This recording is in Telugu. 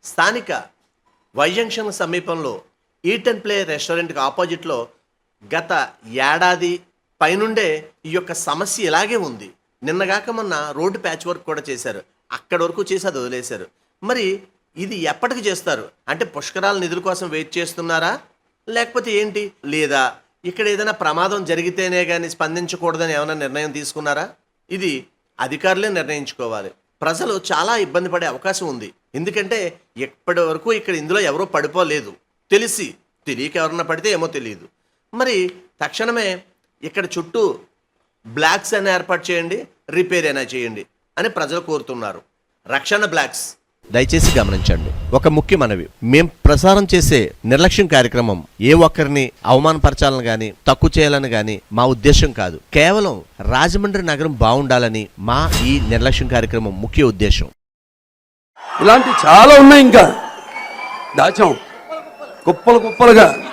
స్థానిక వైజంక్షన్ సమీపంలో ఈట్ అండ్ ప్లే రెస్టారెంట్కి ఆపోజిట్లో గత ఏడాది పైనుండే ఈ యొక్క సమస్య ఇలాగే ఉంది. నిన్నగాక మొన్న రోడ్డు ప్యాచ్ వర్క్ కూడా చేశారు. అక్కడి వరకు చేసి అది వదిలేశారు. మరి ఇది ఎప్పటికి చేస్తారు? అంటే పుష్కరాల నిధుల కోసం వెయిట్ చేస్తున్నారా, లేకపోతే ఏంటి? లేదా ఇక్కడ ఏదైనా ప్రమాదం జరిగితేనే కానీ స్పందించకూడదని ఏమైనా నిర్ణయం తీసుకున్నారా? ఇది అధికారులే నిర్ణయించుకోవాలి. ప్రజలు చాలా ఇబ్బంది పడే అవకాశం ఉంది. ఎందుకంటే ఇప్పటి వరకు ఇక్కడ ఇందులో ఎవరూ పడిపోలేదు. తెలియక ఎవరన్నా పడితే ఏమో తెలియదు. మరి తక్షణమే ఇక్కడ చుట్టూ బ్లాక్స్ అయినా ఏర్పాటు చేయండి, రిపేర్ అయినా చేయండి అని ప్రజలు కోరుతున్నారు. రక్షణ బ్లాక్స్ దయచేసి గమనించండి. ఒక ముఖ్య మనవి, మేం ప్రసారం చేసే నిర్లక్ష్యం కార్యక్రమం ఏ ఒక్కరిని అవమానపరచాలని గాని తక్కువ చేయాలని గాని మా ఉద్దేశం కాదు. కేవలం రాజమండ్రి నగరం బాగుండాలని మా ఈ నిర్లక్ష్యం కార్యక్రమం ముఖ్య ఉద్దేశం. ఇలాంటి చాలా ఉన్నాయి, ఇంకా దాచాం కుప్పలుగా.